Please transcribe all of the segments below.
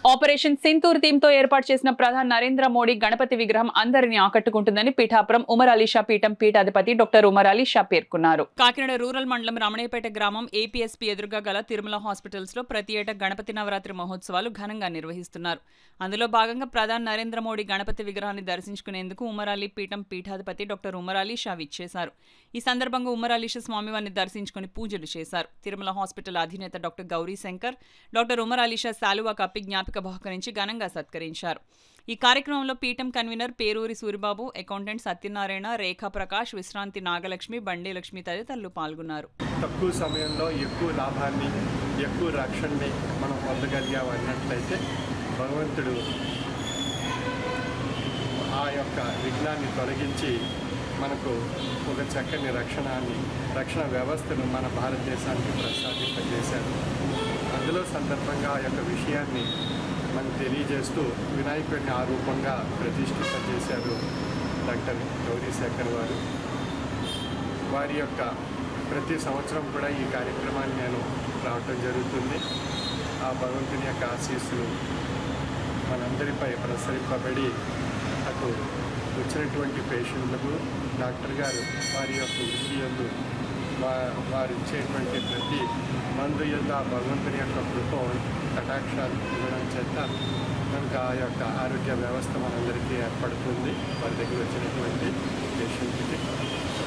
Operation సింతూర్ theme తో ఏర్పాటు చేసిన ప్రధాని నరేంద్ర మోడీ గణపతి విగ్రహం అందరినీ ఆకట్టుకుంటుందని పీఠాపురం ఉమర్ అలీషా పీఠం పీఠాధిపతి డాక్టర్ ఉమర్ అలీషా పేర్కొన్నారు. కాకినాడ రూరల్ మండలం రమణయ్యపేట గ్రామం ఏపీఎస్పీ ఎదురుగా గల తిరుమల హాస్పిటల్స్ లో ప్రతి ఏటా గణపతి నవరాత్రి మహోత్సవాలు ఘనంగా నిర్వహిస్తున్నారు. అందులో భాగంగా ప్రధాని నరేంద్ర మోడీ గణపతి విగ్రహాన్ని దర్శించుకునేందుకు ఉమర్ అలీ పీఠం పీఠాధిపతి డాక్టర్ ఉమర్ అలీషా విచ్చేశారు. ఈ సందర్భంగా ఉమర్ అలీషా స్వామివారిని దర్శించుకుని పూజలు చేశారు. తిరుమల హాస్పిటల్ అధినేత డాక్టర్ గౌరీ శంకర్ డాక్టర్ ఉమర్ అలీషా శాలువా కప్పి జ్ఞాపిక బహుకరించి ఘనంగా సత్కరించారు. ఈ కార్యక్రమంలో పీఠం కన్వీనర్ పేరూరి సూరిబాబు, అకౌంటెంట్ సత్యనారాయణ, రేఖా ప్రకాష్, విశ్రాంతి నాగలక్ష్మి, బండి లక్ష్మి తదితరులు పాల్గొన్నారు. తక్కువ సమయంలో ఎక్కువ లాభాన్ని, ఎక్కువ రక్షణని మనం పొందగలిగాం అన్నట్లయితే భగవంతుడు ఆ యొక్క విఘ్నాన్ని తొలగించి మనకు ఒక చక్కని రక్షణ వ్యవస్థను మన భారతదేశానికి ప్రసాదింపజేశారు. అందులో సందర్భంగా ఆ యొక్క విషయాన్ని మనకు తెలియజేస్తూ వినాయకుడిని ఆ రూపంగా ప్రతిష్ఠింపజేశారు డాక్టర్ గౌరీ శంకర్ వారు. వారి యొక్క ప్రతి సంవత్సరం కూడా ఈ కార్యక్రమాన్ని నేను రావటం జరుగుతుంది. ఆ భగవంతుని యొక్క ఆశీస్సులు మనందరిపై ప్రసరింపబడి అటు వచ్చినటువంటి పేషెంట్లకు డాక్టర్ గారు వారి యొక్క వృత్తి యందు వారు ఇచ్చేటువంటి ప్రతి మందు యందు ఆ భగవంతుని యొక్క కృప కటాక్షాలు ఇవ్వడం చేత మనకు ఆ యొక్క ఆరోగ్య వ్యవస్థ మనందరికీ ఏర్పడుతుంది వారి దగ్గర వచ్చినటువంటి పేషెంట్కి.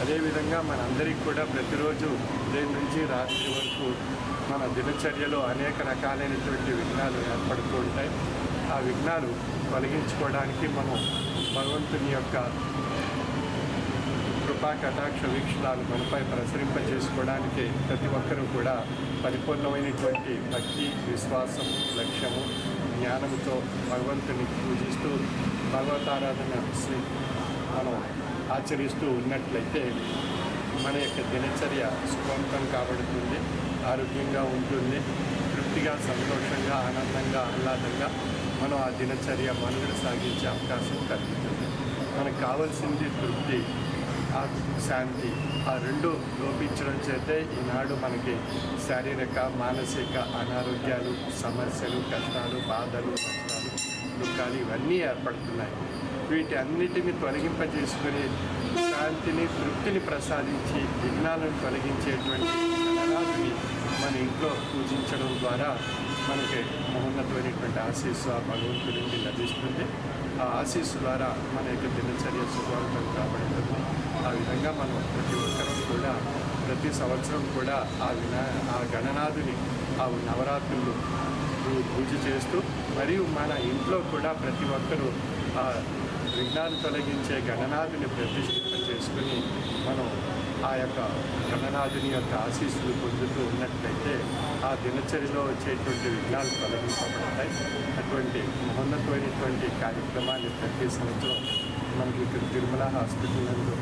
అదేవిధంగా మనందరికీ కూడా ప్రతిరోజు ఉదయం నుంచి రాత్రి వరకు మన దినచర్యలో అనేక రకాలైనటువంటి విఘ్నాలు ఏర్పడుతూ ఉంటాయి. ఆ విఘ్నాలు తొలగించుకోవడానికి మనం భగవంతుని యొక్క కృపా కటాక్ష వీక్షణాలు మనపై ప్రసరింపజేసుకోవడానికి ప్రతి ఒక్కరూ కూడా పరిపూర్ణమైనటువంటి భక్తి, విశ్వాసం, లక్ష్యము, జ్ఞానంతో భగవంతుని పూజిస్తూ భగవతారాధన మనం ఆచరిస్తూ ఉన్నట్లయితే మన యొక్క దినచర్య సుఖవంతం కాబడుతుంది, ఆరోగ్యంగా ఉంటుంది, తృప్తిగా, సంతోషంగా, ఆనందంగా, ఆహ్లాదంగా మనం ఆ దినచర్య మనుగడ సాగించే అవకాశం కలుగుతుంది. మనకు కావాల్సింది తృప్తి, ఆ శాంతి, ఆ రెండు లోపించడం చేతే ఈనాడు మనకి శారీరక, మానసిక అనారోగ్యాలు, సమస్యలు, కష్టాలు, బాధలు, నష్టాలు, దుఃఖాలు ఇవన్నీ ఏర్పడుతున్నాయి. వీటి అన్నిటిని తొలగింపజేసుకుని శాంతిని, తృప్తిని ప్రసాదించి విఘ్నాలను తొలగించేటువంటి గణనాథుని మన ఇంట్లో పూజించడం ద్వారా మనకి మహోన్నతమైనటువంటి ఆశీస్సు ఆ భగవంతుడికి లభిస్తుంది. ఆ ఆశీస్సు ద్వారా మన యొక్క దినచర్య సుఖవంతం కాబడుతుంది. ఆ విధంగా మనం ప్రతి ఒక్కరూ కూడా ప్రతి సంవత్సరం కూడా ఆ గణనాథుని ఆ నవరాత్రులు పూజ చేస్తూ మరియు మన ఇంట్లో కూడా ప్రతి ఒక్కరూ ఆ విఘ్నాలు తొలగించే గణనాథుని ప్రతిష్ఠింప చేసుకుని మనం ఆ యొక్క గణనాథుని యొక్క ఆశీస్సులు పొందుతూ ఉన్నట్లయితే ఆ దినచర్యలో వచ్చేటువంటి విఘ్నాలు తొలగింపబడతాయి. అటువంటి మహోన్నతమైనటువంటి కార్యక్రమాన్ని ప్రతి సంవత్సరం మనకి ఇక్కడ తిరుమల హాస్పిటల్ నందు